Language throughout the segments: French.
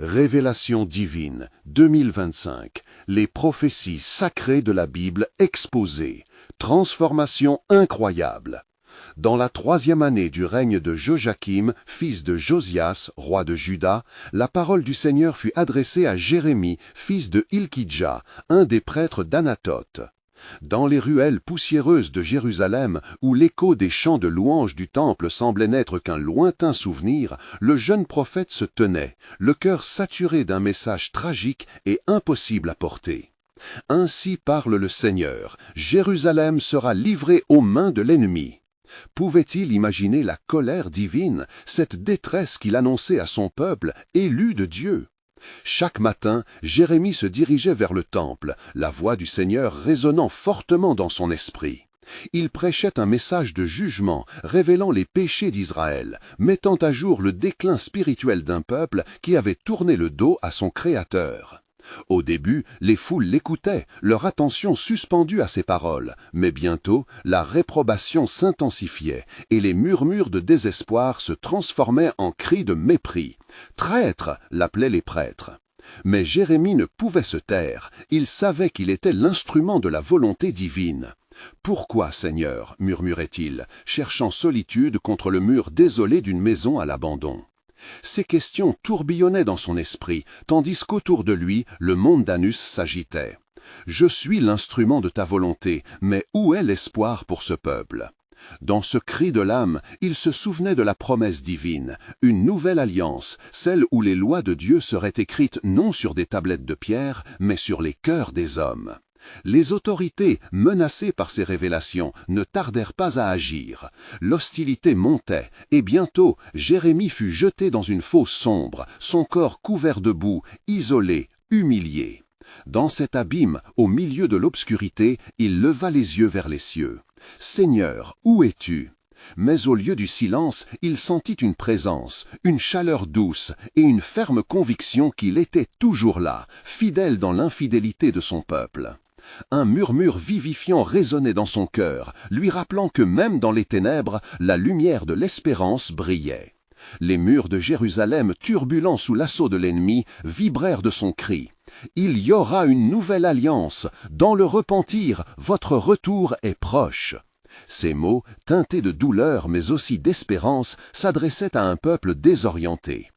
Révélation divine 2025, les prophéties sacrées de la Bible exposées, transformation incroyable. Dans la 3e année du règne de Joachim, fils de Josias, roi de Juda, la parole du Seigneur fut adressée à Jérémie, fils de Hilkidja, un des prêtres d'Anathoth. Dans les ruelles poussiéreuses de Jérusalem, où l'écho des chants de louange du temple semblait n'être qu'un lointain souvenir, le jeune prophète se tenait, le cœur saturé d'un message tragique et impossible à porter. Ainsi parle le Seigneur, Jérusalem sera livrée aux mains de l'ennemi. Pouvait-il imaginer la colère divine, cette détresse qu'il annonçait à son peuple, élu de Dieu? Chaque matin, Jérémie se dirigeait vers le temple, la voix du Seigneur résonnant fortement dans son esprit. Il prêchait un message de jugement, révélant les péchés d'Israël, mettant à jour le déclin spirituel d'un peuple qui avait tourné le dos à son Créateur. Au début, les foules l'écoutaient, leur attention suspendue à ses paroles, mais bientôt, la réprobation s'intensifiait et les murmures de désespoir se transformaient en cris de mépris. « Traître !» l'appelaient les prêtres. Mais Jérémie ne pouvait se taire, il savait qu'il était l'instrument de la volonté divine. « Pourquoi, Seigneur ?» murmurait-il, cherchant solitude contre le mur désolé d'une maison à l'abandon. Ces questions tourbillonnaient dans son esprit, tandis qu'autour de lui, le monde d'Anus s'agitait. « Je suis l'instrument de ta volonté, mais où est l'espoir pour ce peuple ?» Dans ce cri de l'âme, il se souvenait de la promesse divine, une nouvelle alliance, celle où les lois de Dieu seraient écrites non sur des tablettes de pierre, mais sur les cœurs des hommes. Les autorités, menacées par ces révélations, ne tardèrent pas à agir. L'hostilité montait, et bientôt, Jérémie fut jeté dans une fosse sombre, son corps couvert de boue, isolé, humilié. Dans cet abîme, au milieu de l'obscurité, il leva les yeux vers les cieux. « Seigneur, où es-tu » Mais au lieu du silence, il sentit une présence, une chaleur douce et une ferme conviction qu'il était toujours là, fidèle dans l'infidélité de son peuple. Un murmure vivifiant résonnait dans son cœur, lui rappelant que même dans les ténèbres, la lumière de l'espérance brillait. Les murs de Jérusalem, turbulents sous l'assaut de l'ennemi, vibrèrent de son cri. « Il y aura une nouvelle alliance. Dans le repentir, votre retour est proche. » Ces mots, teintés de douleur mais aussi d'espérance, s'adressaient à un peuple désorienté.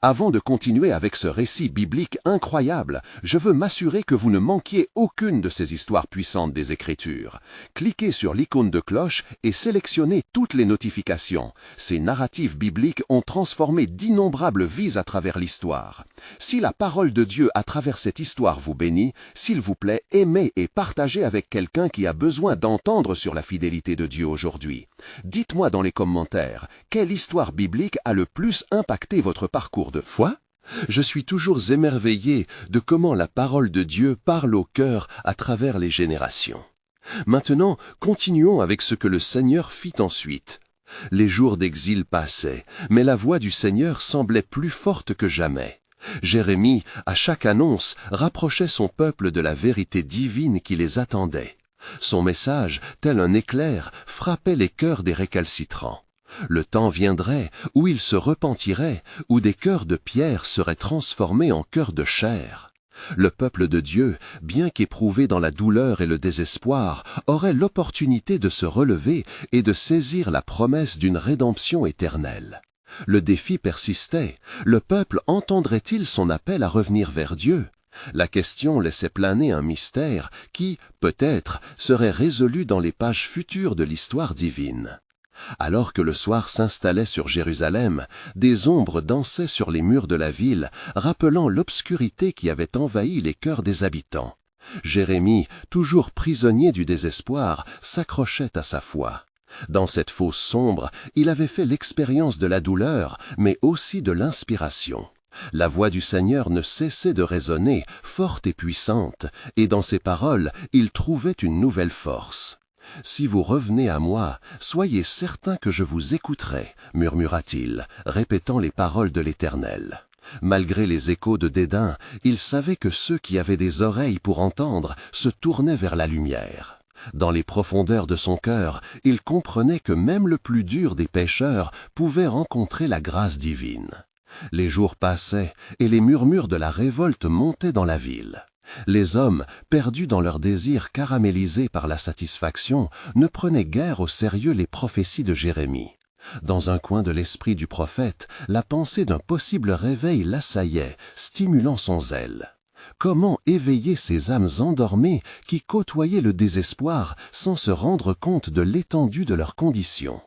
Avant de continuer avec ce récit biblique incroyable, je veux m'assurer que vous ne manquiez aucune de ces histoires puissantes des Écritures. Cliquez sur l'icône de cloche et sélectionnez toutes les notifications. Ces narratifs bibliques ont transformé d'innombrables vies à travers l'histoire. Si la parole de Dieu à travers cette histoire vous bénit, s'il vous plaît, aimez et partagez avec quelqu'un qui a besoin d'entendre sur la fidélité de Dieu aujourd'hui. Dites-moi dans les commentaires, quelle histoire biblique a le plus impacté votre parcours de foi? Je suis toujours émerveillé de comment la parole de Dieu parle au cœur à travers les générations. Maintenant, continuons avec ce que le Seigneur fit ensuite. Les jours d'exil passaient, mais la voix du Seigneur semblait plus forte que jamais. Jérémie, à chaque annonce, rapprochait son peuple de la vérité divine qui les attendait. Son message, tel un éclair, frappait les cœurs des récalcitrants. Le temps viendrait où ils se repentiraient, où des cœurs de pierre seraient transformés en cœurs de chair. Le peuple de Dieu, bien qu'éprouvé dans la douleur et le désespoir, aurait l'opportunité de se relever et de saisir la promesse d'une rédemption éternelle. Le défi persistait. Le peuple entendrait-il son appel à revenir vers Dieu? La question laissait planer un mystère qui, peut-être, serait résolu dans les pages futures de l'histoire divine. Alors que le soir s'installait sur Jérusalem, des ombres dansaient sur les murs de la ville, rappelant l'obscurité qui avait envahi les cœurs des habitants. Jérémie, toujours prisonnier du désespoir, s'accrochait à sa foi. Dans cette fosse sombre, il avait fait l'expérience de la douleur, mais aussi de l'inspiration. La voix du Seigneur ne cessait de résonner, forte et puissante, et dans ses paroles, il trouvait une nouvelle force. « Si vous revenez à moi, soyez certains que je vous écouterai, » murmura-t-il, répétant les paroles de l'Éternel. Malgré les échos de dédain, il savait que ceux qui avaient des oreilles pour entendre se tournaient vers la lumière. Dans les profondeurs de son cœur, il comprenait que même le plus dur des pécheurs pouvait rencontrer la grâce divine. Les jours passaient et les murmures de la révolte montaient dans la ville. Les hommes, perdus dans leurs désirs caramélisés par la satisfaction, ne prenaient guère au sérieux les prophéties de Jérémie. Dans un coin de l'esprit du prophète, la pensée d'un possible réveil l'assaillait, stimulant son zèle. Comment éveiller ces âmes endormies qui côtoyaient le désespoir sans se rendre compte de l'étendue de leurs conditions?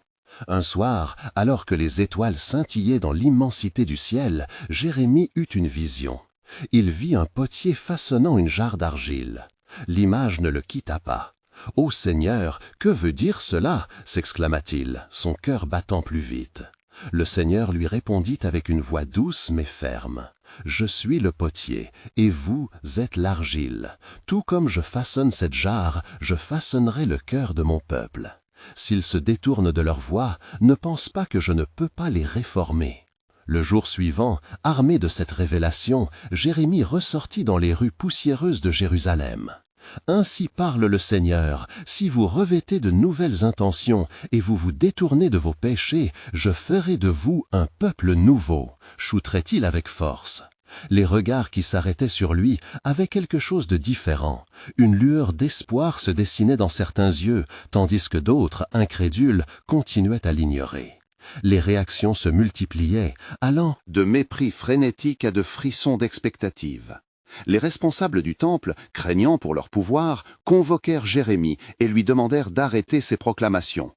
Un soir, alors que les étoiles scintillaient dans l'immensité du ciel, Jérémie eut une vision. Il vit un potier façonnant une jarre d'argile. L'image ne le quitta pas. « Ô Seigneur, que veut dire cela ?» s'exclama-t-il, son cœur battant plus vite. Le Seigneur lui répondit avec une voix douce mais ferme. « Je suis le potier, et vous êtes l'argile. Tout comme je façonne cette jarre, je façonnerai le cœur de mon peuple. S'ils se détournent de leur voie, ne pense pas que je ne peux pas les réformer. » Le jour suivant, armé de cette révélation, Jérémie ressortit dans les rues poussiéreuses de Jérusalem. « Ainsi parle le Seigneur, si vous revêtez de nouvelles intentions et vous vous détournez de vos péchés, je ferai de vous un peuple nouveau. » Shoutrait-il avec force. Les regards qui s'arrêtaient sur lui avaient quelque chose de différent. Une lueur d'espoir se dessinait dans certains yeux, tandis que d'autres, incrédules, continuaient à l'ignorer. Les réactions se multipliaient, allant de mépris frénétique à de frissons d'expectative. Les responsables du temple, craignant pour leur pouvoir, convoquèrent Jérémie et lui demandèrent d'arrêter ses proclamations.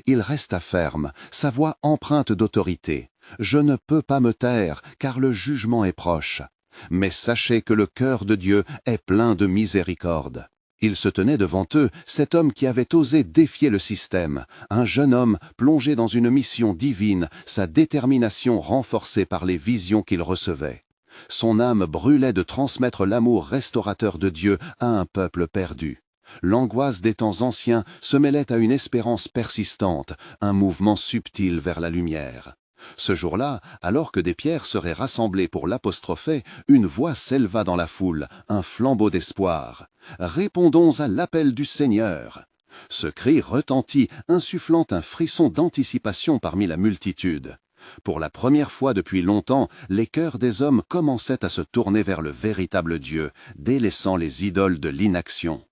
Il resta ferme, sa voix empreinte d'autorité. « Je ne peux pas me taire, car le jugement est proche. Mais sachez que le cœur de Dieu est plein de miséricorde. » Il se tenait devant eux, cet homme qui avait osé défier le système, un jeune homme plongé dans une mission divine, sa détermination renforcée par les visions qu'il recevait. Son âme brûlait de transmettre l'amour restaurateur de Dieu à un peuple perdu. L'angoisse des temps anciens se mêlait à une espérance persistante, un mouvement subtil vers la lumière. Ce jour-là, alors que des pierres seraient rassemblées pour l'apostropher, une voix s'éleva dans la foule, un flambeau d'espoir. « Répondons à l'appel du Seigneur !» Ce cri retentit, insufflant un frisson d'anticipation parmi la multitude. Pour la première fois depuis longtemps, les cœurs des hommes commençaient à se tourner vers le véritable Dieu, délaissant les idoles de l'inaction.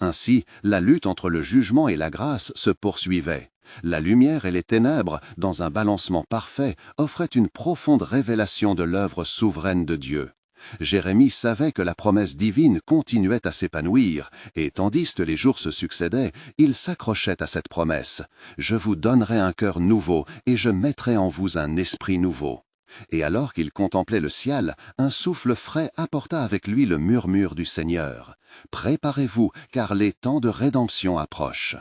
Ainsi, la lutte entre le jugement et la grâce se poursuivait. La lumière et les ténèbres, dans un balancement parfait, offraient une profonde révélation de l'œuvre souveraine de Dieu. Jérémie savait que la promesse divine continuait à s'épanouir, et tandis que les jours se succédaient, il s'accrochait à cette promesse. « Je vous donnerai un cœur nouveau, et je mettrai en vous un esprit nouveau. » Et alors qu'il contemplait le ciel, un souffle frais apporta avec lui le murmure du Seigneur. « Préparez-vous, car les temps de rédemption approchent. »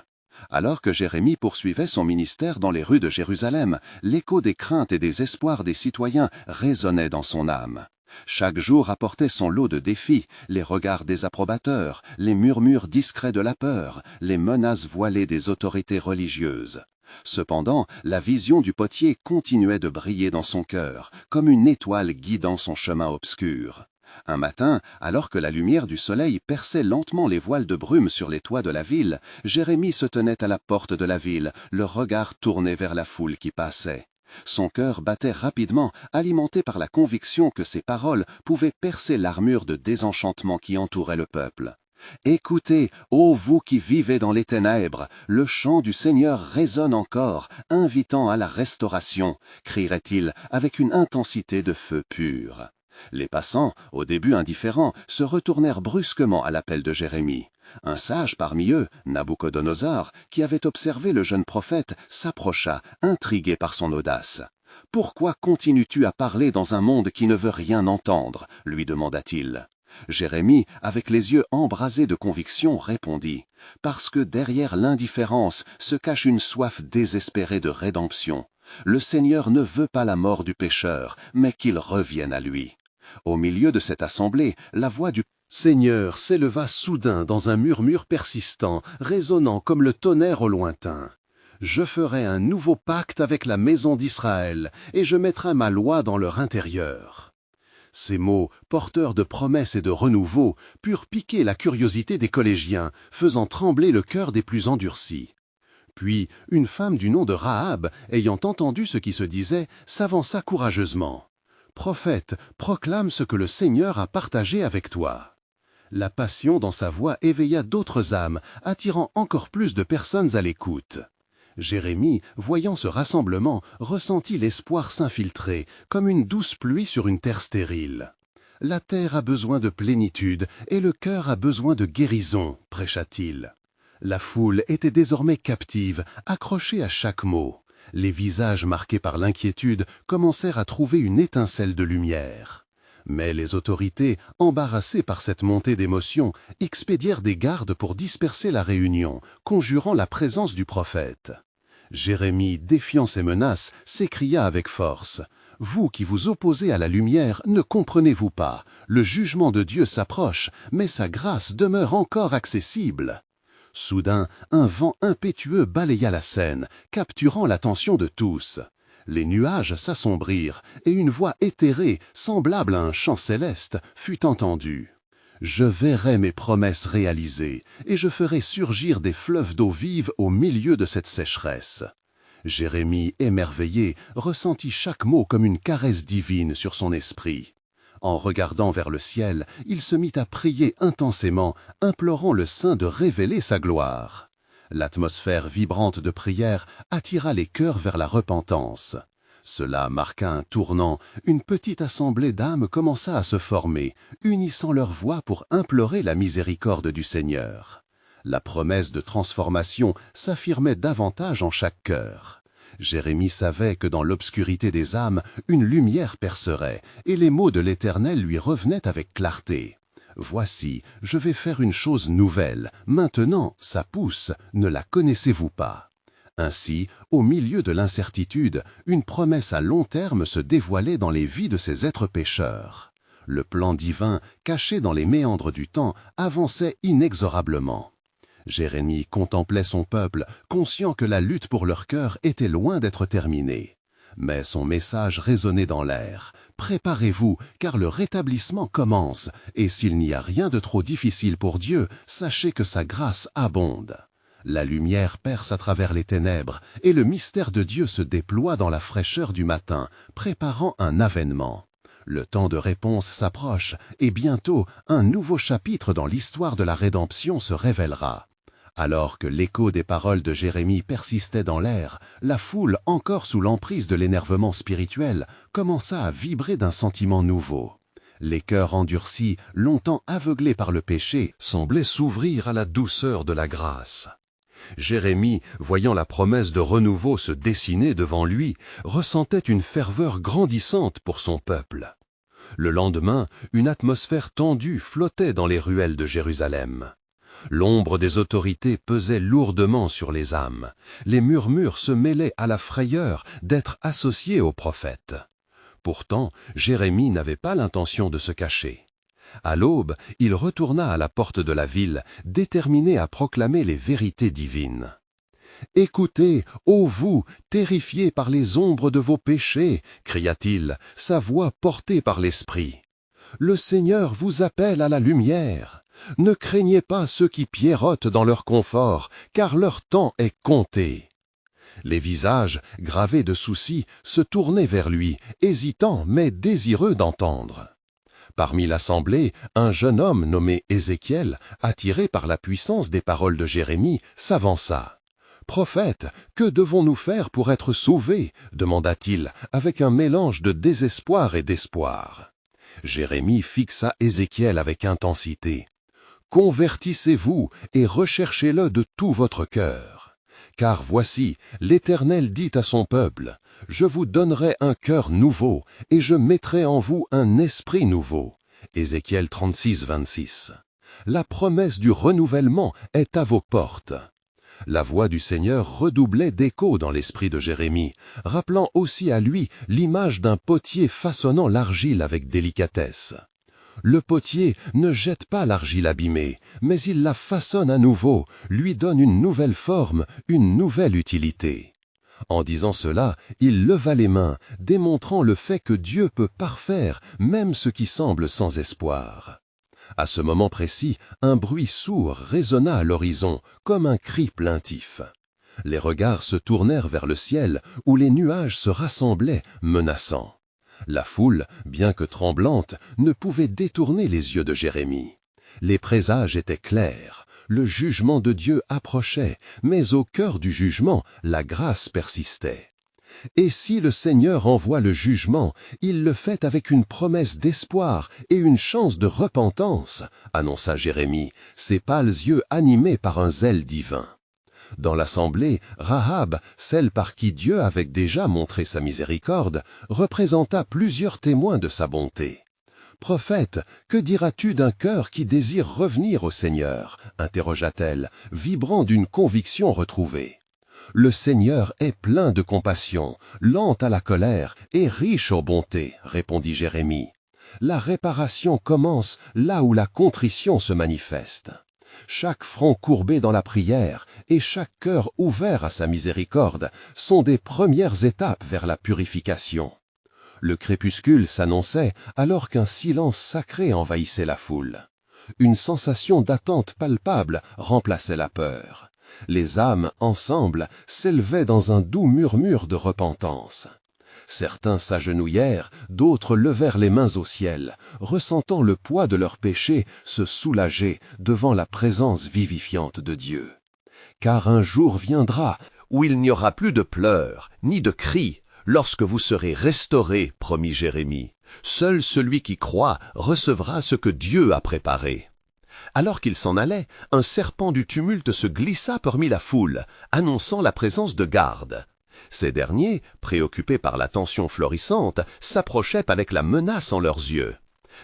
Alors que Jérémie poursuivait son ministère dans les rues de Jérusalem, l'écho des craintes et des espoirs des citoyens résonnait dans son âme. Chaque jour apportait son lot de défis, les regards désapprobateurs, les murmures discrets de la peur, les menaces voilées des autorités religieuses. Cependant, la vision du potier continuait de briller dans son cœur, comme une étoile guidant son chemin obscur. Un matin, alors que la lumière du soleil perçait lentement les voiles de brume sur les toits de la ville, Jérémie se tenait à la porte de la ville, le regard tourné vers la foule qui passait. Son cœur battait rapidement, alimenté par la conviction que ses paroles pouvaient percer l'armure de désenchantement qui entourait le peuple. « Écoutez, ô vous qui vivez dans les ténèbres, le chant du Seigneur résonne encore, invitant à la restauration » crierait-il avec une intensité de feu pur. Les passants, au début indifférents, se retournèrent brusquement à l'appel de Jérémie. Un sage parmi eux, Nabuchodonosor, qui avait observé le jeune prophète, s'approcha, intrigué par son audace. « Pourquoi continues-tu à parler dans un monde qui ne veut rien entendre ?» lui demanda-t-il. Jérémie, avec les yeux embrasés de conviction, répondit « Parce que derrière l'indifférence se cache une soif désespérée de rédemption. Le Seigneur ne veut pas la mort du pécheur, mais qu'il revienne à lui. » Au milieu de cette assemblée, la voix du Seigneur s'éleva soudain dans un murmure persistant, résonnant comme le tonnerre au lointain. « Je ferai un nouveau pacte avec la maison d'Israël, et je mettrai ma loi dans leur intérieur. » Ces mots, porteurs de promesses et de renouveau, purent piquer la curiosité des collégiens, faisant trembler le cœur des plus endurcis. Puis, une femme du nom de Rahab, ayant entendu ce qui se disait, s'avança courageusement. Prophète, proclame ce que le Seigneur a partagé avec toi. » La passion dans sa voix éveilla d'autres âmes, attirant encore plus de personnes à l'écoute. Jérémie, voyant ce rassemblement, ressentit l'espoir s'infiltrer, comme une douce pluie sur une terre stérile. « La terre a besoin de plénitude et le cœur a besoin de guérison, » prêcha-t-il. La foule était désormais captive, accrochée à chaque mot. Les visages marqués par l'inquiétude commencèrent à trouver une étincelle de lumière. Mais les autorités, embarrassées par cette montée d'émotions, expédièrent des gardes pour disperser la réunion, conjurant la présence du prophète. Jérémie, défiant ces menaces, s'écria avec force. « Vous qui vous opposez à la lumière, ne comprenez-vous pas? Le jugement de Dieu s'approche, mais sa grâce demeure encore accessible. » Soudain, un vent impétueux balaya la scène, capturant l'attention de tous. Les nuages s'assombrirent, et une voix éthérée, semblable à un chant céleste, fut entendue. « Je verrai mes promesses réalisées, et je ferai surgir des fleuves d'eau vive au milieu de cette sécheresse. » Jérémie, émerveillé, ressentit chaque mot comme une caresse divine sur son esprit. En regardant vers le ciel, il se mit à prier intensément, implorant le Saint de révéler sa gloire. L'atmosphère vibrante de prière attira les cœurs vers la repentance. Cela marqua un tournant, une petite assemblée d'âmes commença à se former, unissant leurs voix pour implorer la miséricorde du Seigneur. La promesse de transformation s'affirmait davantage en chaque cœur. Jérémie savait que dans l'obscurité des âmes, une lumière percerait, et les mots de l'Éternel lui revenaient avec clarté. « Voici, je vais faire une chose nouvelle, maintenant ça pousse, ne la connaissez-vous pas ?» Ainsi, au milieu de l'incertitude, une promesse à long terme se dévoilait dans les vies de ces êtres pécheurs. Le plan divin, caché dans les méandres du temps, avançait inexorablement. Jérémie contemplait son peuple, conscient que la lutte pour leur cœur était loin d'être terminée. Mais son message résonnait dans l'air. « Préparez-vous, car le rétablissement commence, et s'il n'y a rien de trop difficile pour Dieu, sachez que sa grâce abonde. » La lumière perce à travers les ténèbres, et le mystère de Dieu se déploie dans la fraîcheur du matin, préparant un avènement. Le temps de réponse s'approche, et bientôt, un nouveau chapitre dans l'histoire de la rédemption se révélera. Alors que l'écho des paroles de Jérémie persistait dans l'air, la foule, encore sous l'emprise de l'énervement spirituel, commença à vibrer d'un sentiment nouveau. Les cœurs endurcis, longtemps aveuglés par le péché, semblaient s'ouvrir à la douceur de la grâce. Jérémie, voyant la promesse de renouveau se dessiner devant lui, ressentait une ferveur grandissante pour son peuple. Le lendemain, une atmosphère tendue flottait dans les ruelles de Jérusalem. L'ombre des autorités pesait lourdement sur les âmes. Les murmures se mêlaient à la frayeur d'être associés au prophète. Pourtant, Jérémie n'avait pas l'intention de se cacher. À l'aube, il retourna à la porte de la ville, déterminé à proclamer les vérités divines. « Écoutez, ô vous, terrifiés par les ombres de vos péchés, cria-t-il, sa voix portée par l'Esprit. Le Seigneur vous appelle à la lumière. Ne craignez pas ceux qui pierrotent dans leur confort, car leur temps est compté. » Les visages, gravés de soucis, se tournaient vers lui, hésitants mais désireux d'entendre. Parmi l'assemblée, un jeune homme nommé Ézéchiel, attiré par la puissance des paroles de Jérémie, s'avança. « Prophète, que devons-nous faire pour être sauvés ?» demanda-t-il, avec un mélange de désespoir et d'espoir. Jérémie fixa Ézéchiel avec intensité. « Convertissez-vous et recherchez-le de tout votre cœur. Car voici, l'Éternel dit à son peuple, « Je vous donnerai un cœur nouveau, et je mettrai en vous un esprit nouveau. » Ézéchiel 36, 26. La promesse du renouvellement est à vos portes. La voix du Seigneur redoublait d'écho dans l'esprit de Jérémie, rappelant aussi à lui l'image d'un potier façonnant l'argile avec délicatesse. Le potier ne jette pas l'argile abîmée, mais il la façonne à nouveau, lui donne une nouvelle forme, une nouvelle utilité. En disant cela, il leva les mains, démontrant le fait que Dieu peut parfaire même ce qui semble sans espoir. À ce moment précis, un bruit sourd résonna à l'horizon, comme un cri plaintif. Les regards se tournèrent vers le ciel, où les nuages se rassemblaient, menaçants. La foule, bien que tremblante, ne pouvait détourner les yeux de Jérémie. Les présages étaient clairs, le jugement de Dieu approchait, mais au cœur du jugement, la grâce persistait. Et si le Seigneur envoie le jugement, il le fait avec une promesse d'espoir et une chance de repentance, annonça Jérémie, ses pâles yeux animés par un zèle divin. Dans l'assemblée, Rahab, celle par qui Dieu avait déjà montré sa miséricorde, représenta plusieurs témoins de sa bonté. « Prophète, que diras-tu d'un cœur qui désire revenir au Seigneur » interrogea-t-elle, vibrant d'une conviction retrouvée. « Le Seigneur est plein de compassion, lent à la colère et riche en bonté » répondit Jérémie. « La réparation commence là où la contrition se manifeste. » Chaque front courbé dans la prière et chaque cœur ouvert à sa miséricorde sont des premières étapes vers la purification. Le crépuscule s'annonçait alors qu'un silence sacré envahissait la foule. Une sensation d'attente palpable remplaçait la peur. Les âmes, ensemble, s'élevaient dans un doux murmure de repentance. Certains s'agenouillèrent, d'autres levèrent les mains au ciel, ressentant le poids de leurs péchés se soulager devant la présence vivifiante de Dieu. Car un jour viendra où il n'y aura plus de pleurs, ni de cris, lorsque vous serez restaurés, promit Jérémie. Seul celui qui croit recevra ce que Dieu a préparé. Alors qu'il s'en allait, un serpent du tumulte se glissa parmi la foule, annonçant la présence de gardes. Ces derniers, préoccupés par la tension florissante, s'approchaient avec la menace en leurs yeux.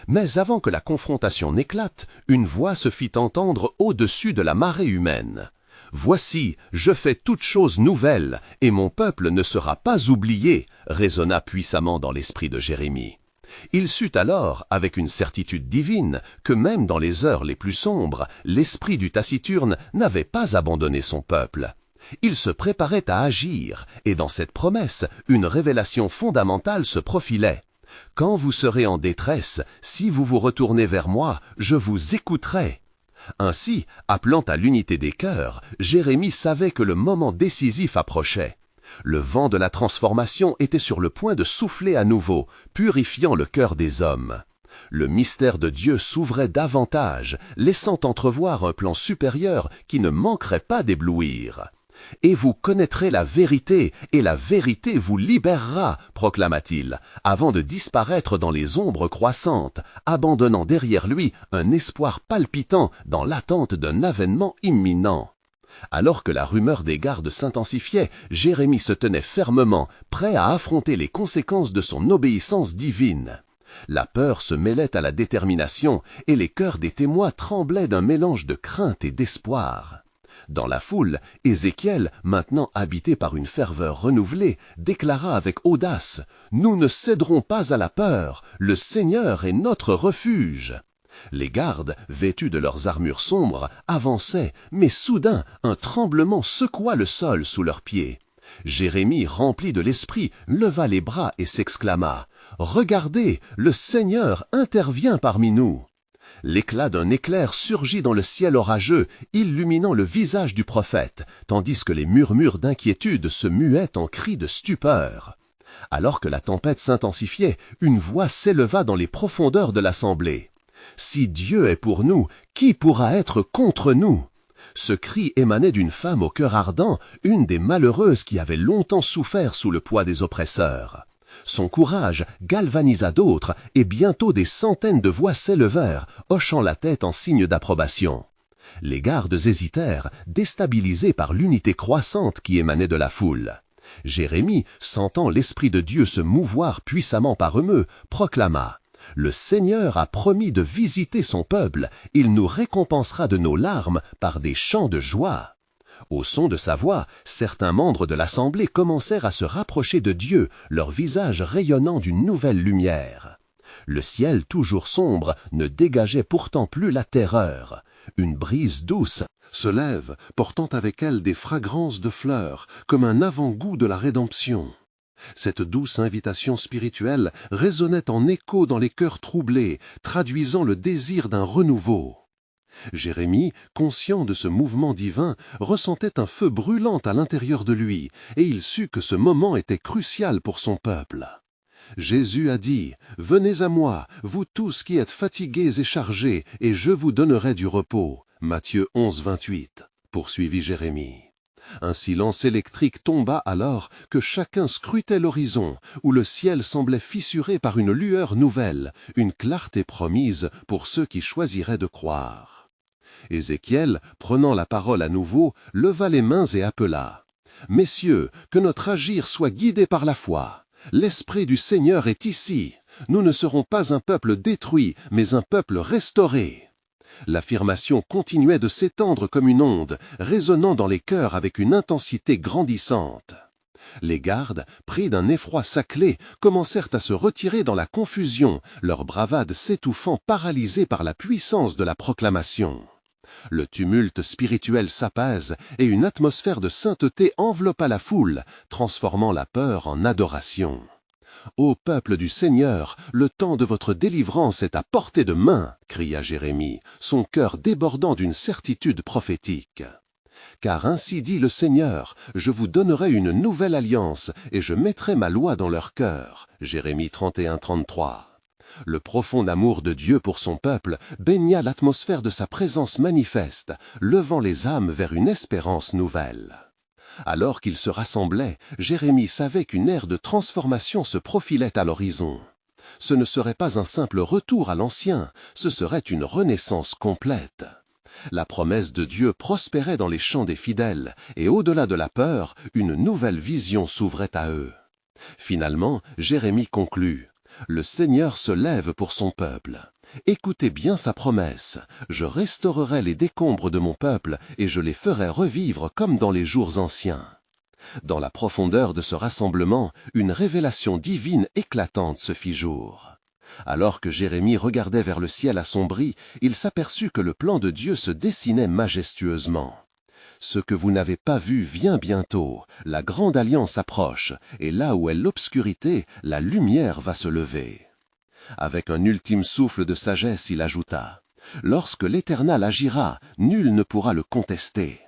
Mais avant que la confrontation n'éclate, une voix se fit entendre au-dessus de la marée humaine. « Voici, je fais toutes choses nouvelles, et mon peuple ne sera pas oublié » résonna puissamment dans l'esprit de Jérémie. Il sut alors, avec une certitude divine, que même dans les heures les plus sombres, l'esprit du taciturne n'avait pas abandonné son peuple. Il se préparait à agir, et dans cette promesse, une révélation fondamentale se profilait. « Quand vous serez en détresse, si vous vous retournez vers moi, je vous écouterai. » Ainsi, appelant à l'unité des cœurs, Jérémie savait que le moment décisif approchait. Le vent de la transformation était sur le point de souffler à nouveau, purifiant le cœur des hommes. Le mystère de Dieu s'ouvrait davantage, laissant entrevoir un plan supérieur qui ne manquerait pas d'éblouir. « Et vous connaîtrez la vérité, et la vérité vous libérera, proclama-t-il, avant de disparaître dans les ombres croissantes, abandonnant derrière lui un espoir palpitant dans l'attente d'un avènement imminent. » Alors que la rumeur des gardes s'intensifiait, Jérémie se tenait fermement, prêt à affronter les conséquences de son obéissance divine. La peur se mêlait à la détermination, et les cœurs des témoins tremblaient d'un mélange de crainte et d'espoir. Dans la foule, Ézéchiel, maintenant habité par une ferveur renouvelée, déclara avec audace « Nous ne céderons pas à la peur, le Seigneur est notre refuge !» Les gardes, vêtus de leurs armures sombres, avançaient, mais soudain, un tremblement secoua le sol sous leurs pieds. Jérémie, rempli de l'esprit, leva les bras et s'exclama « Regardez, le Seigneur intervient parmi nous !» L'éclat d'un éclair surgit dans le ciel orageux, illuminant le visage du prophète, tandis que les murmures d'inquiétude se muaient en cris de stupeur. Alors que la tempête s'intensifiait, une voix s'éleva dans les profondeurs de l'assemblée. « Si Dieu est pour nous, qui pourra être contre nous ?» Ce cri émanait d'une femme au cœur ardent, une des malheureuses qui avait longtemps souffert sous le poids des oppresseurs. Son courage galvanisa d'autres, et bientôt des centaines de voix s'élevèrent, hochant la tête en signe d'approbation. Les gardes hésitèrent, déstabilisés par l'unité croissante qui émanait de la foule. Jérémie, sentant l'Esprit de Dieu se mouvoir puissamment par eux, proclama « Le Seigneur a promis de visiter son peuple, il nous récompensera de nos larmes par des chants de joie. » Au son de sa voix, certains membres de l'assemblée commencèrent à se rapprocher de Dieu, leur visage rayonnant d'une nouvelle lumière. Le ciel, toujours sombre, ne dégageait pourtant plus la terreur. Une brise douce se lève, portant avec elle des fragrances de fleurs, comme un avant-goût de la rédemption. Cette douce invitation spirituelle résonnait en écho dans les cœurs troublés, traduisant le désir d'un renouveau. Jérémie, conscient de ce mouvement divin, ressentait un feu brûlant à l'intérieur de lui, et il sut que ce moment était crucial pour son peuple. Jésus a dit, « Venez à moi, vous tous qui êtes fatigués et chargés, et je vous donnerai du repos. » Matthieu 11, 28, poursuivit Jérémie. Un silence électrique tomba alors que chacun scrutait l'horizon, où le ciel semblait fissuré par une lueur nouvelle, une clarté promise pour ceux qui choisiraient de croire. Ézéchiel, prenant la parole à nouveau, leva les mains et appela, « Messieurs, que notre agir soit guidé par la foi. L'Esprit du Seigneur est ici. Nous ne serons pas un peuple détruit, mais un peuple restauré. » L'affirmation continuait de s'étendre comme une onde, résonnant dans les cœurs avec une intensité grandissante. Les gardes, pris d'un effroi sacré, commencèrent à se retirer dans la confusion, leur bravade s'étouffant paralysée par la puissance de la proclamation. Le tumulte spirituel s'apaise et une atmosphère de sainteté enveloppa la foule, transformant la peur en adoration. Ô peuple du Seigneur, le temps de votre délivrance est à portée de main, cria Jérémie, son cœur débordant d'une certitude prophétique. Car ainsi dit le Seigneur, je vous donnerai une nouvelle alliance et je mettrai ma loi dans leur cœur. Jérémie 31, 33. Le profond amour de Dieu pour son peuple baigna l'atmosphère de sa présence manifeste, levant les âmes vers une espérance nouvelle. Alors qu'ils se rassemblaient, Jérémie savait qu'une ère de transformation se profilait à l'horizon. Ce ne serait pas un simple retour à l'ancien, ce serait une renaissance complète. La promesse de Dieu prospérait dans les champs des fidèles, et au-delà de la peur, une nouvelle vision s'ouvrait à eux. Finalement, Jérémie conclut, « Le Seigneur se lève pour son peuple. Écoutez bien sa promesse, je restaurerai les décombres de mon peuple et je les ferai revivre comme dans les jours anciens. » Dans la profondeur de ce rassemblement, une révélation divine éclatante se fit jour. Alors que Jérémie regardait vers le ciel assombri, il s'aperçut que le plan de Dieu se dessinait majestueusement. « Ce que vous n'avez pas vu vient bientôt, la grande alliance approche, et là où est l'obscurité, la lumière va se lever. » Avec un ultime souffle de sagesse, il ajouta, « Lorsque l'Éternel agira, nul ne pourra le contester.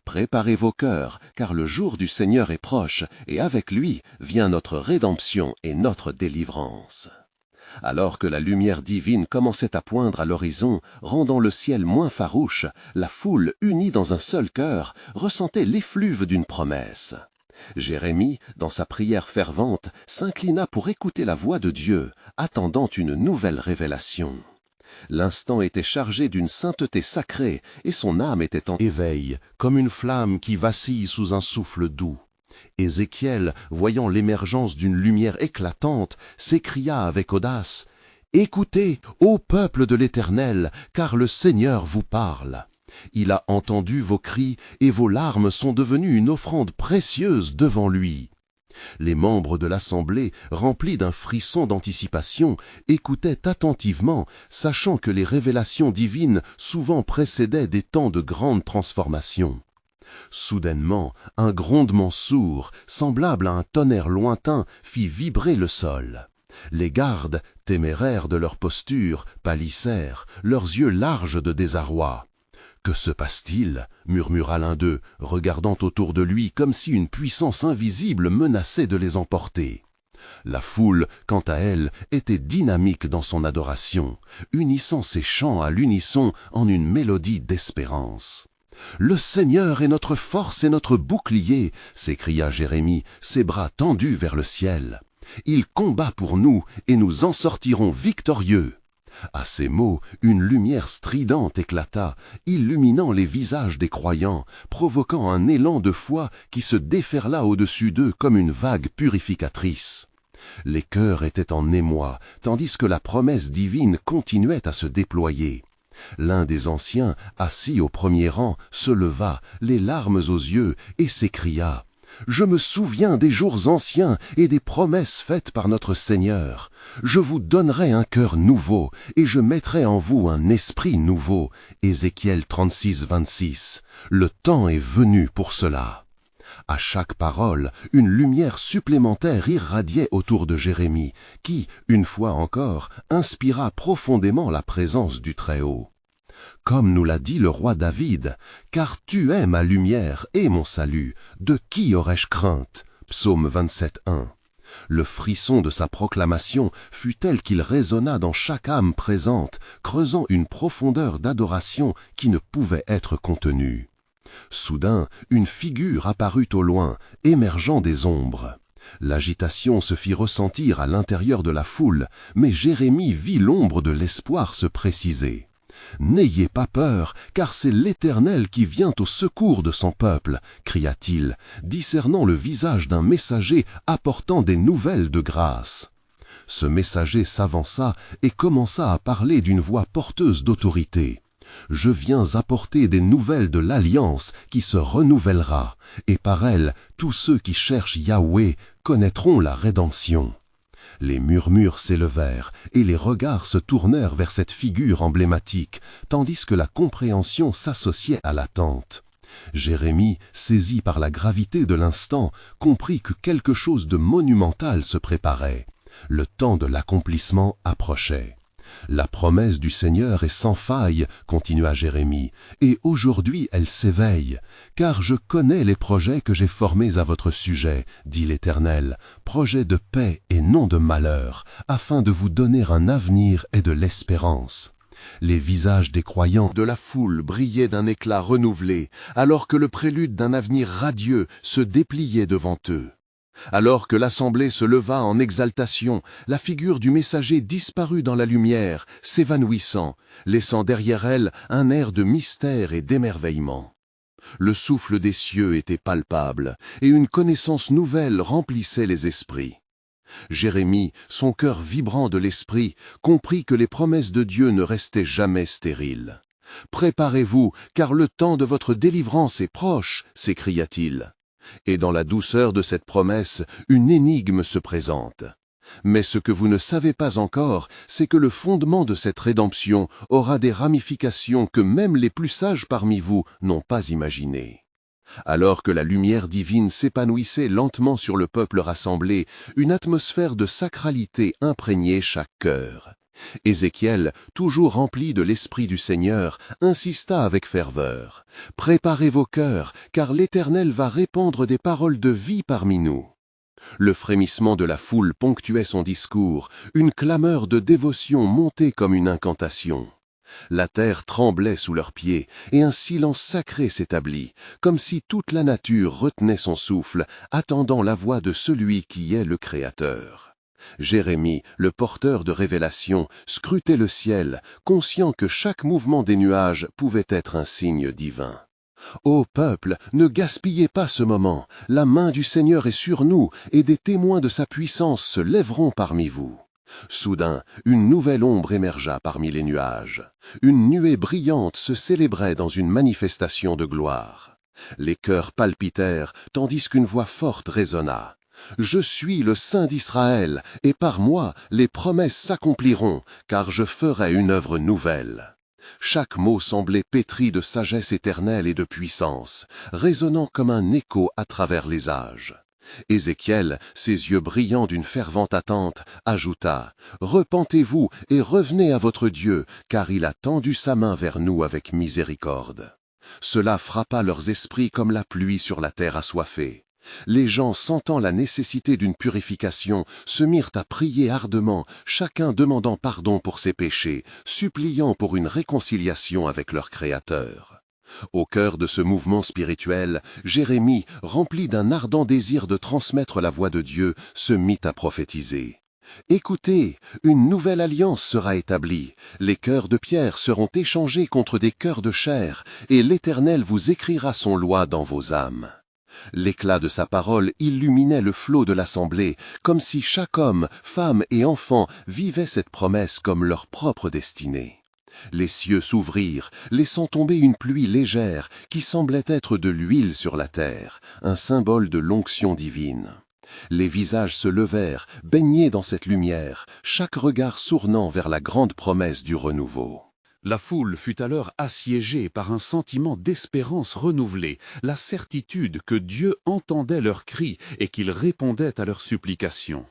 Préparez vos cœurs, car le jour du Seigneur est proche, et avec lui vient notre rédemption et notre délivrance. » Alors que la lumière divine commençait à poindre à l'horizon, rendant le ciel moins farouche, la foule, unie dans un seul cœur, ressentait l'effluve d'une promesse. Jérémie, dans sa prière fervente, s'inclina pour écouter la voix de Dieu, attendant une nouvelle révélation. L'instant était chargé d'une sainteté sacrée, et son âme était en éveil, comme une flamme qui vacille sous un souffle doux. Ézéchiel, voyant l'émergence d'une lumière éclatante, s'écria avec audace, « Écoutez, ô peuple de l'Éternel, car le Seigneur vous parle. Il a entendu vos cris et vos larmes sont devenues une offrande précieuse devant lui. » Les membres de l'assemblée, remplis d'un frisson d'anticipation, écoutaient attentivement, sachant que les révélations divines souvent précédaient des temps de grande transformation. Soudainement, un grondement sourd, semblable à un tonnerre lointain, fit vibrer le sol. Les gardes, téméraires de leur posture, pâlissèrent, leurs yeux larges de désarroi. « Que se passe-t-il » murmura l'un d'eux, regardant autour de lui comme si une puissance invisible menaçait de les emporter. La foule, quant à elle, était dynamique dans son adoration, unissant ses chants à l'unisson en une mélodie d'espérance. « Le Seigneur est notre force et notre bouclier » s'écria Jérémie, ses bras tendus vers le ciel. « Il combat pour nous et nous en sortirons victorieux. » À ces mots, une lumière stridente éclata, illuminant les visages des croyants, provoquant un élan de foi qui se déferla au-dessus d'eux comme une vague purificatrice. Les cœurs étaient en émoi, tandis que la promesse divine continuait à se déployer. L'un des anciens, assis au premier rang, se leva, les larmes aux yeux, et s'écria « Je me souviens des jours anciens et des promesses faites par notre Seigneur. Je vous donnerai un cœur nouveau, et je mettrai en vous un esprit nouveau. » Ézéchiel 36, 26. Le temps est venu pour cela. À chaque parole, une lumière supplémentaire irradiait autour de Jérémie, qui, une fois encore, inspira profondément la présence du Très-Haut. Comme nous l'a dit le roi David, « Car tu es ma lumière et mon salut, de qui aurais-je crainte » Psaume 27, 1. Le frisson de sa proclamation fut tel qu'il résonna dans chaque âme présente, creusant une profondeur d'adoration qui ne pouvait être contenue. Soudain, une figure apparut au loin, émergeant des ombres. L'agitation se fit ressentir à l'intérieur de la foule, mais Jérémie vit l'ombre de l'espoir se préciser. « N'ayez pas peur, car c'est l'Éternel qui vient au secours de son peuple » cria-t-il, discernant le visage d'un messager apportant des nouvelles de grâce. Ce messager s'avança et commença à parler d'une voix porteuse d'autorité. « Je viens apporter des nouvelles de l'alliance qui se renouvellera, et par elle, tous ceux qui cherchent Yahweh connaîtront la rédemption. » Les murmures s'élevèrent et les regards se tournèrent vers cette figure emblématique, tandis que la compréhension s'associait à l'attente. Jérémie, saisi par la gravité de l'instant, comprit que quelque chose de monumental se préparait. Le temps de l'accomplissement approchait. « La promesse du Seigneur est sans faille, continua Jérémie, et aujourd'hui elle s'éveille. Car je connais les projets que j'ai formés à votre sujet, dit l'Éternel, projets de paix et non de malheur, afin de vous donner un avenir et de l'espérance. » Les visages des croyants de la foule brillaient d'un éclat renouvelé, alors que le prélude d'un avenir radieux se dépliait devant eux. Alors que l'assemblée se leva en exaltation, la figure du messager disparut dans la lumière, s'évanouissant, laissant derrière elle un air de mystère et d'émerveillement. Le souffle des cieux était palpable, et une connaissance nouvelle remplissait les esprits. Jérémie, son cœur vibrant de l'esprit, comprit que les promesses de Dieu ne restaient jamais stériles. « Préparez-vous, car le temps de votre délivrance est proche » s'écria-t-il. Et dans la douceur de cette promesse, une énigme se présente. Mais ce que vous ne savez pas encore, c'est que le fondement de cette rédemption aura des ramifications que même les plus sages parmi vous n'ont pas imaginées. Alors que la lumière divine s'épanouissait lentement sur le peuple rassemblé, une atmosphère de sacralité imprégnait chaque cœur. Ézéchiel, toujours rempli de l'Esprit du Seigneur, insista avec ferveur. « Préparez vos cœurs, car l'Éternel va répandre des paroles de vie parmi nous. » Le frémissement de la foule ponctuait son discours, une clameur de dévotion montait comme une incantation. La terre tremblait sous leurs pieds, et un silence sacré s'établit, comme si toute la nature retenait son souffle, attendant la voix de celui qui est le Créateur. Jérémie, le porteur de révélation, scrutait le ciel, conscient que chaque mouvement des nuages pouvait être un signe divin. « Ô peuple, ne gaspillez pas ce moment, la main du Seigneur est sur nous, et des témoins de sa puissance se lèveront parmi vous. » Soudain, une nouvelle ombre émergea parmi les nuages. Une nuée brillante se célébrait dans une manifestation de gloire. Les cœurs palpitèrent, tandis qu'une voix forte résonna. « Je suis le Saint d'Israël, et par moi les promesses s'accompliront, car je ferai une œuvre nouvelle. » Chaque mot semblait pétri de sagesse éternelle et de puissance, résonnant comme un écho à travers les âges. Ézéchiel, ses yeux brillants d'une fervente attente, ajouta « Repentez-vous et revenez à votre Dieu, car il a tendu sa main vers nous avec miséricorde. » Cela frappa leurs esprits comme la pluie sur la terre assoiffée. Les gens, sentant la nécessité d'une purification, se mirent à prier ardemment, chacun demandant pardon pour ses péchés, suppliant pour une réconciliation avec leur Créateur. Au cœur de ce mouvement spirituel, Jérémie, rempli d'un ardent désir de transmettre la voix de Dieu, se mit à prophétiser. « Écoutez, une nouvelle alliance sera établie, les cœurs de pierre seront échangés contre des cœurs de chair, et l'Éternel vous écrira son loi dans vos âmes. » L'éclat de sa parole illuminait le flot de l'assemblée, comme si chaque homme, femme et enfant vivait cette promesse comme leur propre destinée. Les cieux s'ouvrirent, laissant tomber une pluie légère qui semblait être de l'huile sur la terre, un symbole de l'onction divine. Les visages se levèrent, baignés dans cette lumière, chaque regard sournant vers la grande promesse du renouveau. La foule fut alors assiégée par un sentiment d'espérance renouvelée, la certitude que Dieu entendait leurs cris et qu'il répondait à leurs supplications.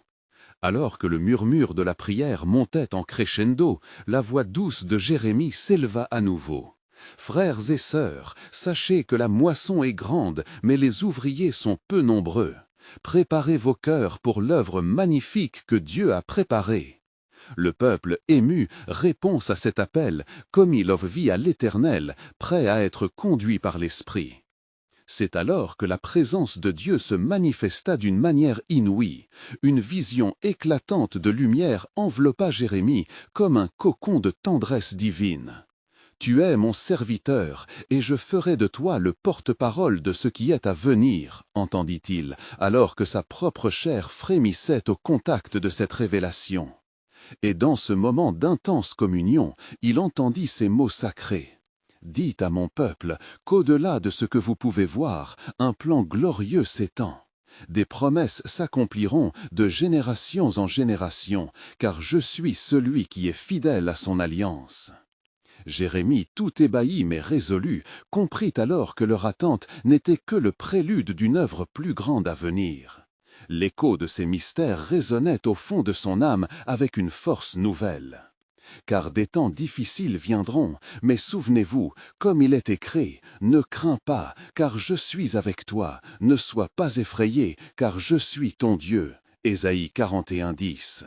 Alors que le murmure de la prière montait en crescendo, la voix douce de Jérémie s'éleva à nouveau. « Frères et sœurs, sachez que la moisson est grande, mais les ouvriers sont peu nombreux. Préparez vos cœurs pour l'œuvre magnifique que Dieu a préparée. Le peuple ému répond à cet appel, commis leur vie à l'Éternel, prêt à être conduit par l'Esprit. C'est alors que la présence de Dieu se manifesta d'une manière inouïe. Une vision éclatante de lumière enveloppa Jérémie comme un cocon de tendresse divine. « Tu es mon serviteur, et je ferai de toi le porte-parole de ce qui est à venir, » entendit-il, alors que sa propre chair frémissait au contact de cette révélation. Et dans ce moment d'intense communion, il entendit ces mots sacrés. Dites à mon peuple qu'au-delà de ce que vous pouvez voir, un plan glorieux s'étend. Des promesses s'accompliront de génération en génération, car je suis celui qui est fidèle à son alliance. Jérémie, tout ébahi mais résolu, comprit alors que leur attente n'était que le prélude d'une œuvre plus grande à venir. L'écho de ces mystères résonnait au fond de son âme avec une force nouvelle. Car des temps difficiles viendront, mais souvenez-vous, comme il est écrit, « Ne crains pas, car je suis avec toi, ne sois pas effrayé, car je suis ton Dieu. » Ésaïe 41:10.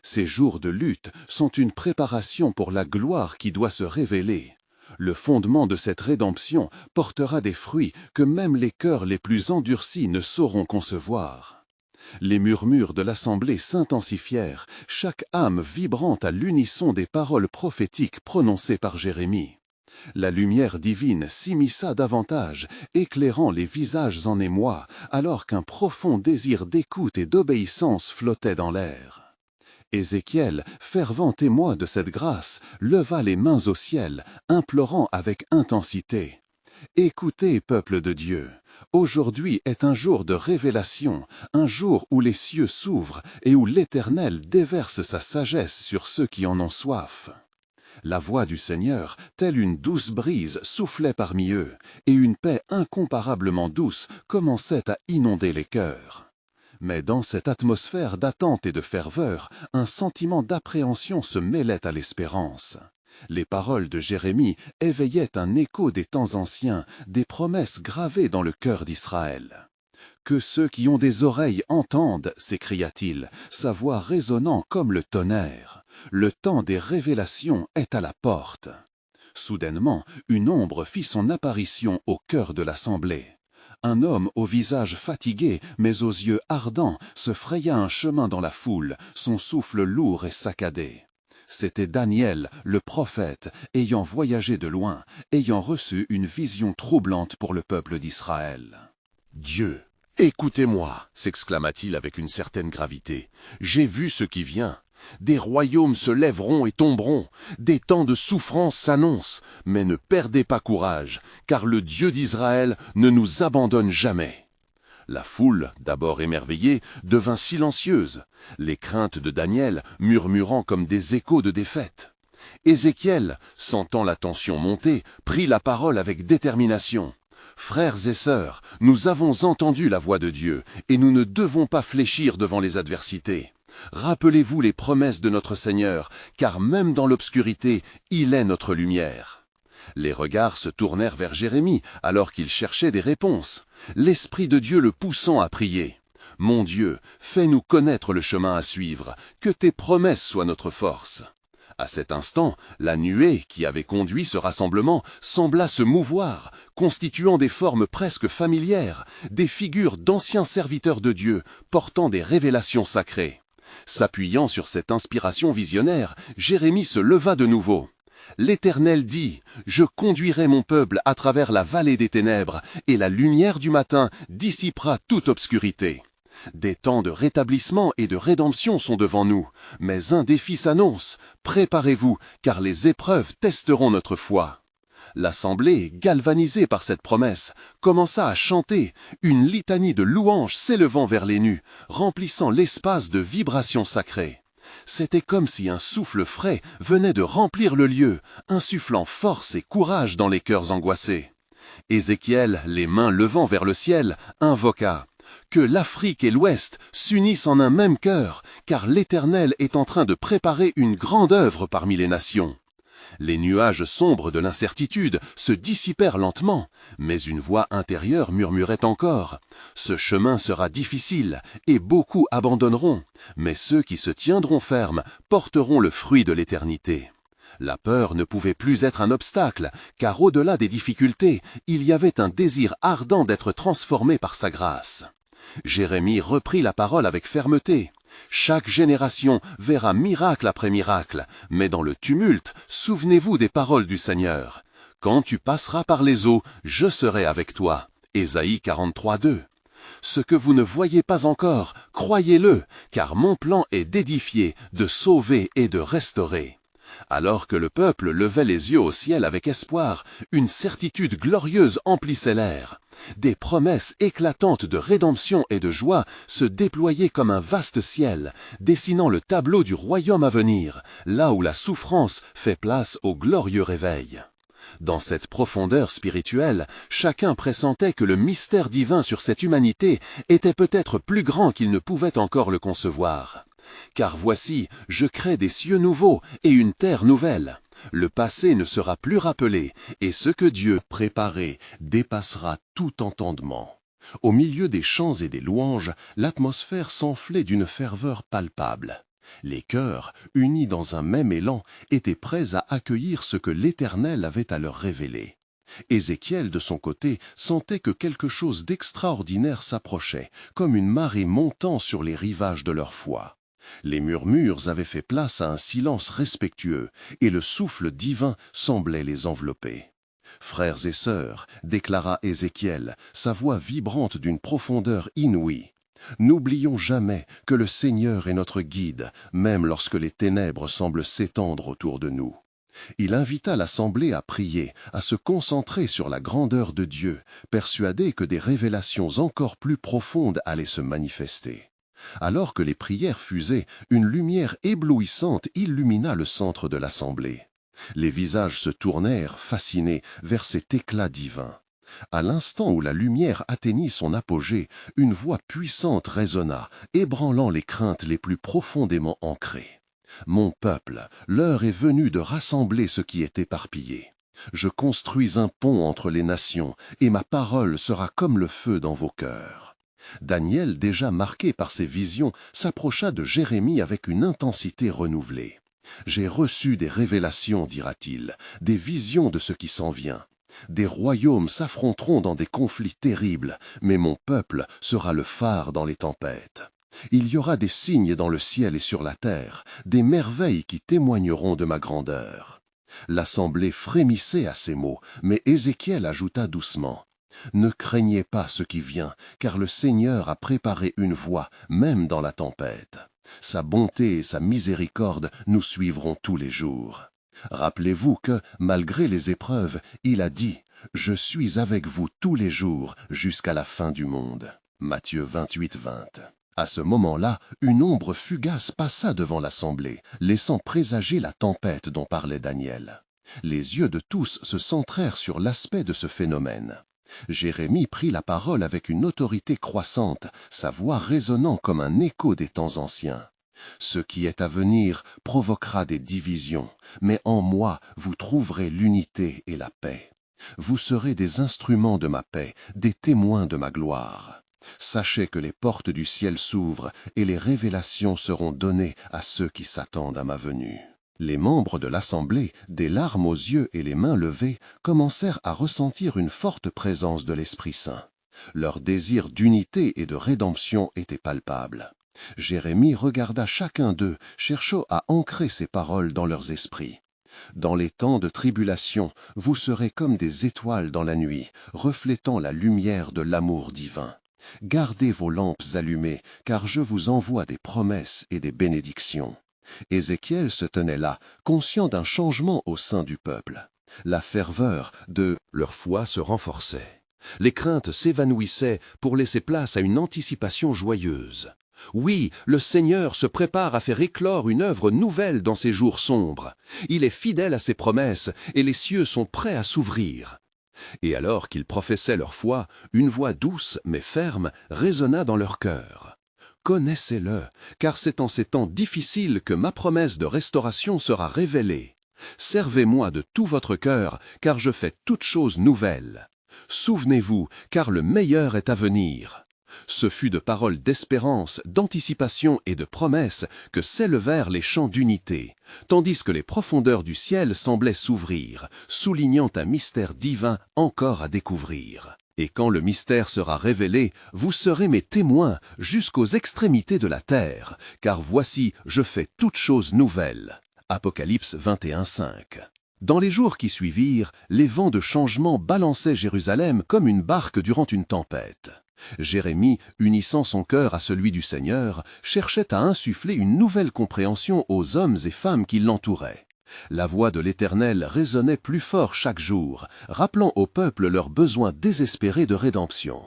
Ces jours de lutte sont une préparation pour la gloire qui doit se révéler. Le fondement de cette rédemption portera des fruits que même les cœurs les plus endurcis ne sauront concevoir. Les murmures de l'assemblée s'intensifièrent, chaque âme vibrant à l'unisson des paroles prophétiques prononcées par Jérémie. La lumière divine s'immisça davantage, éclairant les visages en émoi, alors qu'un profond désir d'écoute et d'obéissance flottait dans l'air. Ézéchiel, fervent témoin de cette grâce, leva les mains au ciel, implorant avec intensité. « Écoutez, peuple de Dieu, aujourd'hui est un jour de révélation, un jour où les cieux s'ouvrent et où l'Éternel déverse sa sagesse sur ceux qui en ont soif. » La voix du Seigneur, telle une douce brise, soufflait parmi eux, et une paix incomparablement douce commençait à inonder les cœurs. Mais dans cette atmosphère d'attente et de ferveur, un sentiment d'appréhension se mêlait à l'espérance. Les paroles de Jérémie éveillaient un écho des temps anciens, des promesses gravées dans le cœur d'Israël. « Que ceux qui ont des oreilles entendent, » s'écria-t-il, sa voix résonnant comme le tonnerre. Le temps des révélations est à la porte. Soudainement, une ombre fit son apparition au cœur de l'assemblée. Un homme au visage fatigué, mais aux yeux ardents, se fraya un chemin dans la foule, son souffle lourd et saccadé. C'était Daniel, le prophète, ayant voyagé de loin, ayant reçu une vision troublante pour le peuple d'Israël. « Dieu, écoutez-moi » s'exclama-t-il avec une certaine gravité. « J'ai vu ce qui vient. Des royaumes se lèveront et tomberont, des temps de souffrance s'annoncent, mais ne perdez pas courage, car le Dieu d'Israël ne nous abandonne jamais. » La foule, d'abord émerveillée, devint silencieuse, les craintes de Daniel murmurant comme des échos de défaite. Ézéchiel, sentant la tension monter, prit la parole avec détermination. « Frères et sœurs, nous avons entendu la voix de Dieu, et nous ne devons pas fléchir devant les adversités. Rappelez-vous les promesses de notre Seigneur, car même dans l'obscurité, il est notre lumière. » Les regards se tournèrent vers Jérémie alors qu'il cherchait des réponses, l'Esprit de Dieu le poussant à prier. « Mon Dieu, fais-nous connaître le chemin à suivre, que tes promesses soient notre force. » À cet instant, la nuée qui avait conduit ce rassemblement sembla se mouvoir, constituant des formes presque familières, des figures d'anciens serviteurs de Dieu portant des révélations sacrées. S'appuyant sur cette inspiration visionnaire, Jérémie se leva de nouveau. L'Éternel dit, « Je conduirai mon peuple à travers la vallée des ténèbres, et la lumière du matin dissipera toute obscurité. » Des temps de rétablissement et de rédemption sont devant nous, mais un défi s'annonce. Préparez-vous, car les épreuves testeront notre foi. L'assemblée, galvanisée par cette promesse, commença à chanter, une litanie de louanges s'élevant vers les nues, remplissant l'espace de vibrations sacrées. C'était comme si un souffle frais venait de remplir le lieu, insufflant force et courage dans les cœurs angoissés. Ézéchiel, les mains levant vers le ciel, invoqua « Que l'Afrique et l'Ouest s'unissent en un même cœur, car l'Éternel est en train de préparer une grande œuvre parmi les nations. » Les nuages sombres de l'incertitude se dissipèrent lentement, mais une voix intérieure murmurait encore. Ce chemin sera difficile, et beaucoup abandonneront, mais ceux qui se tiendront fermes porteront le fruit de l'éternité. La peur ne pouvait plus être un obstacle, car au-delà des difficultés, il y avait un désir ardent d'être transformé par sa grâce. Jérémie reprit la parole avec fermeté. Chaque génération verra miracle après miracle, mais dans le tumulte, souvenez-vous des paroles du Seigneur. Quand tu passeras par les eaux, je serai avec toi. Ésaïe 43:2. Ce que vous ne voyez pas encore, croyez-le, car mon plan est d'édifier, de sauver et de restaurer. Alors que le peuple levait les yeux au ciel avec espoir, une certitude glorieuse emplissait l'air. Des promesses éclatantes de rédemption et de joie se déployaient comme un vaste ciel, dessinant le tableau du royaume à venir, là où la souffrance fait place au glorieux réveil. Dans cette profondeur spirituelle, chacun pressentait que le mystère divin sur cette humanité était peut-être plus grand qu'il ne pouvait encore le concevoir. Car voici, je crée des cieux nouveaux et une terre nouvelle. Le passé ne sera plus rappelé, et ce que Dieu préparé dépassera tout entendement. Au milieu des chants et des louanges, l'atmosphère s'enflait d'une ferveur palpable. Les cœurs, unis dans un même élan, étaient prêts à accueillir ce que l'Éternel avait à leur révéler. Ézéchiel, de son côté, sentait que quelque chose d'extraordinaire s'approchait, comme une marée montant sur les rivages de leur foi. Les murmures avaient fait place à un silence respectueux, et le souffle divin semblait les envelopper. « Frères et sœurs, déclara Ézéchiel, sa voix vibrante d'une profondeur inouïe, n'oublions jamais que le Seigneur est notre guide, même lorsque les ténèbres semblent s'étendre autour de nous. » Il invita l'assemblée à prier, à se concentrer sur la grandeur de Dieu, persuadé que des révélations encore plus profondes allaient se manifester. Alors que les prières fusaient, une lumière éblouissante illumina le centre de l'assemblée. Les visages se tournèrent, fascinés, vers cet éclat divin. À l'instant où la lumière atteignit son apogée, une voix puissante résonna, ébranlant les craintes les plus profondément ancrées. « Mon peuple, l'heure est venue de rassembler ce qui est éparpillé. Je construis un pont entre les nations, et ma parole sera comme le feu dans vos cœurs. » Daniel, déjà marqué par ces visions, s'approcha de Jérémie avec une intensité renouvelée. « J'ai reçu des révélations, dira-t-il, des visions de ce qui s'en vient. Des royaumes s'affronteront dans des conflits terribles, mais mon peuple sera le phare dans les tempêtes. Il y aura des signes dans le ciel et sur la terre, des merveilles qui témoigneront de ma grandeur. » L'assemblée frémissait à ces mots, mais Ézéchiel ajouta doucement. Ne craignez pas ce qui vient, car le Seigneur a préparé une voie, même dans la tempête. Sa bonté et sa miséricorde nous suivront tous les jours. Rappelez-vous que, malgré les épreuves, il a dit « Je suis avec vous tous les jours jusqu'à la fin du monde ». Matthieu 28:20. À ce moment-là, une ombre fugace passa devant l'assemblée, laissant présager la tempête dont parlait Daniel. Les yeux de tous se centrèrent sur l'aspect de ce phénomène. Jérémie prit la parole avec une autorité croissante, sa voix résonnant comme un écho des temps anciens. « Ce qui est à venir provoquera des divisions, mais en moi vous trouverez l'unité et la paix. Vous serez des instruments de ma paix, des témoins de ma gloire. Sachez que les portes du ciel s'ouvrent et les révélations seront données à ceux qui s'attendent à ma venue. » Les membres de l'assemblée, des larmes aux yeux et les mains levées, commencèrent à ressentir une forte présence de l'Esprit Saint. Leur désir d'unité et de rédemption était palpable. Jérémie regarda chacun d'eux, cherchant à ancrer ces paroles dans leurs esprits. « Dans les temps de tribulation, vous serez comme des étoiles dans la nuit, reflétant la lumière de l'amour divin. Gardez vos lampes allumées, car je vous envoie des promesses et des bénédictions. » Ézéchiel se tenait là, conscient d'un changement au sein du peuple. La ferveur de leur foi se renforçait. Les craintes s'évanouissaient pour laisser place à une anticipation joyeuse. Oui, le Seigneur se prépare à faire éclore une œuvre nouvelle dans ces jours sombres. Il est fidèle à ses promesses et les cieux sont prêts à s'ouvrir. Et alors qu'ils professaient leur foi, une voix douce mais ferme résonna dans leur cœur. Connaissez-le, car c'est en ces temps difficiles que ma promesse de restauration sera révélée. Servez-moi de tout votre cœur, car je fais toutes choses nouvelles. Souvenez-vous, car le meilleur est à venir. » Ce fut de paroles d'espérance, d'anticipation et de promesse que s'élevèrent les chants d'unité, tandis que les profondeurs du ciel semblaient s'ouvrir, soulignant un mystère divin encore à découvrir. Et quand le mystère sera révélé, vous serez mes témoins jusqu'aux extrémités de la terre, car voici, je fais toutes choses nouvelles. Apocalypse 21:5. Dans les jours qui suivirent, les vents de changement balançaient Jérusalem comme une barque durant une tempête. Jérémie, unissant son cœur à celui du Seigneur, cherchait à insuffler une nouvelle compréhension aux hommes et femmes qui l'entouraient. La voix de l'Éternel résonnait plus fort chaque jour, rappelant au peuple leur besoin désespéré de rédemption.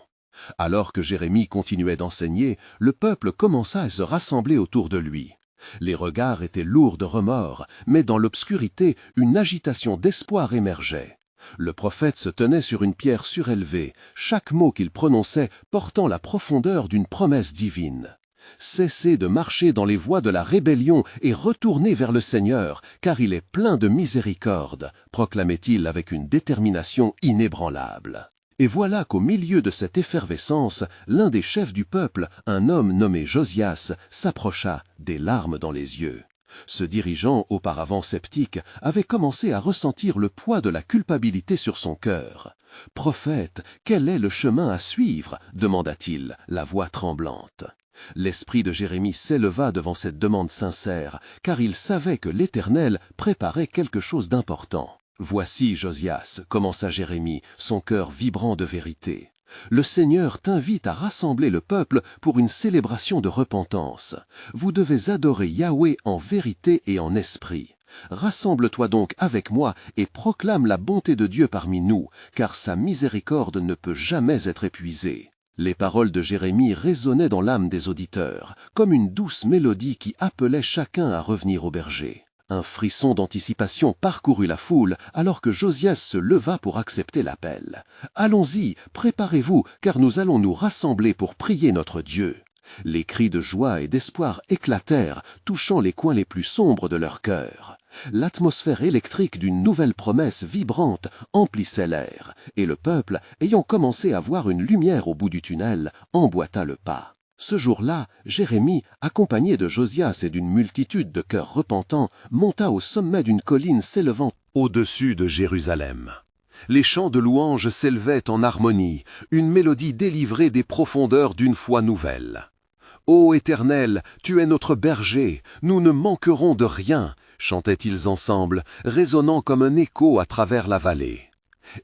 Alors que Jérémie continuait d'enseigner, le peuple commença à se rassembler autour de lui. Les regards étaient lourds de remords, mais dans l'obscurité, une agitation d'espoir émergeait. Le prophète se tenait sur une pierre surélevée, chaque mot qu'il prononçait portant la profondeur d'une promesse divine. « Cessez de marcher dans les voies de la rébellion et retournez vers le Seigneur, car il est plein de miséricorde, » proclamait-il avec une détermination inébranlable. Et voilà qu'au milieu de cette effervescence, l'un des chefs du peuple, un homme nommé Josias, s'approcha, des larmes dans les yeux. Ce dirigeant, auparavant sceptique, avait commencé à ressentir le poids de la culpabilité sur son cœur. « Prophète, quel est le chemin à suivre ?» demanda-t-il, la voix tremblante. L'esprit de Jérémie s'éleva devant cette demande sincère, car il savait que l'Éternel préparait quelque chose d'important. « Voici, Josias, commença Jérémie, son cœur vibrant de vérité. Le Seigneur t'invite à rassembler le peuple pour une célébration de repentance. Vous devez adorer Yahweh en vérité et en esprit. Rassemble-toi donc avec moi et proclame la bonté de Dieu parmi nous, car sa miséricorde ne peut jamais être épuisée. » Les paroles de Jérémie résonnaient dans l'âme des auditeurs, comme une douce mélodie qui appelait chacun à revenir au berger. Un frisson d'anticipation parcourut la foule alors que Josias se leva pour accepter l'appel. « Allons-y, préparez-vous, car nous allons nous rassembler pour prier notre Dieu. » Les cris de joie et d'espoir éclatèrent, touchant les coins les plus sombres de leur cœur. L'atmosphère électrique d'une nouvelle promesse vibrante emplissait l'air, et le peuple, ayant commencé à voir une lumière au bout du tunnel, emboîta le pas. Ce jour-là, Jérémie, accompagné de Josias et d'une multitude de cœurs repentants, monta au sommet d'une colline s'élevant au-dessus de Jérusalem. Les chants de louange s'élevaient en harmonie, une mélodie délivrée des profondeurs d'une foi nouvelle. « Ô Éternel, tu es notre berger, nous ne manquerons de rien », chantaient-ils ensemble, résonnant comme un écho à travers la vallée.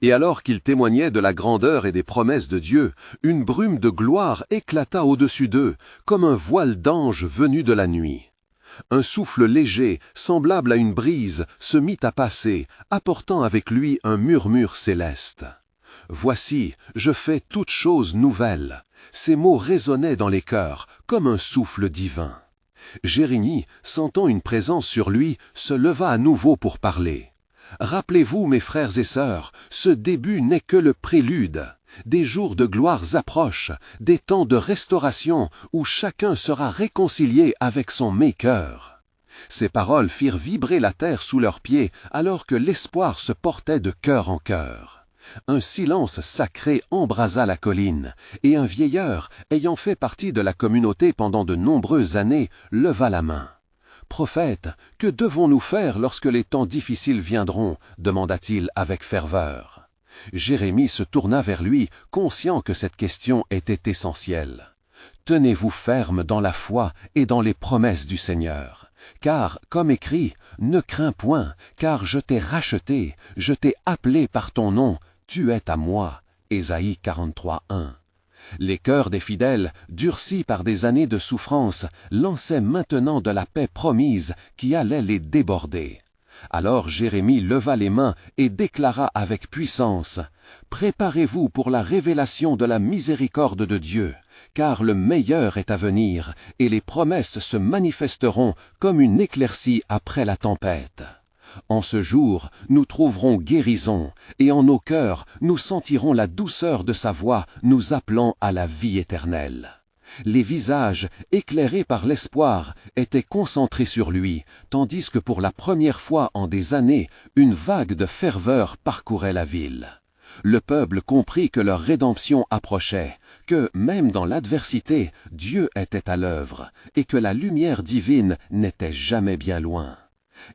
Et alors qu'ils témoignaient de la grandeur et des promesses de Dieu, une brume de gloire éclata au-dessus d'eux, comme un voile d'ange venu de la nuit. Un souffle léger, semblable à une brise, se mit à passer, apportant avec lui un murmure céleste. « Voici, je fais toutes choses nouvelles. » Ces mots résonnaient dans les cœurs, comme un souffle divin. Jérémie, sentant une présence sur lui, se leva à nouveau pour parler. « Rappelez-vous, mes frères et sœurs, ce début n'est que le prélude. Des jours de gloires approchent, des temps de restauration où chacun sera réconcilié avec son Maker. » Ces paroles firent vibrer la terre sous leurs pieds alors que l'espoir se portait de cœur en cœur. Un silence sacré embrasa la colline, et un vieillard, ayant fait partie de la communauté pendant de nombreuses années, leva la main. « Prophète, que devons-nous faire lorsque les temps difficiles viendront ?» demanda-t-il avec ferveur. Jérémie se tourna vers lui, conscient que cette question était essentielle. « Tenez-vous ferme dans la foi et dans les promesses du Seigneur. Car, comme écrit, ne crains point, car je t'ai racheté, je t'ai appelé par ton nom, tu es à moi. » Ésaïe 43:1. Les cœurs des fidèles, durcis par des années de souffrance, lançaient maintenant de la paix promise qui allait les déborder. Alors Jérémie leva les mains et déclara avec puissance « Préparez-vous pour la révélation de la miséricorde de Dieu, car le meilleur est à venir, et les promesses se manifesteront comme une éclaircie après la tempête. En ce jour, nous trouverons guérison, et en nos cœurs, nous sentirons la douceur de sa voix nous appelant à la vie éternelle. » Les visages, éclairés par l'espoir, étaient concentrés sur lui, tandis que pour la première fois en des années, une vague de ferveur parcourait la ville. Le peuple comprit que leur rédemption approchait, que, même dans l'adversité, Dieu était à l'œuvre, et que la lumière divine n'était jamais bien loin.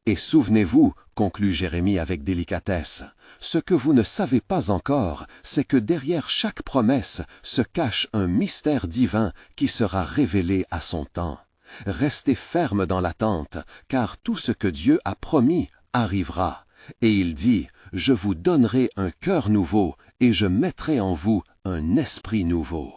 Et souvenez-vous, conclut Jérémie avec délicatesse, ce que vous ne savez pas encore, c'est que derrière chaque promesse se cache un mystère divin qui sera révélé à son temps. Restez ferme dans l'attente, car tout ce que Dieu a promis arrivera. Et il dit, « Je vous donnerai un cœur nouveau, et je mettrai en vous un esprit nouveau. »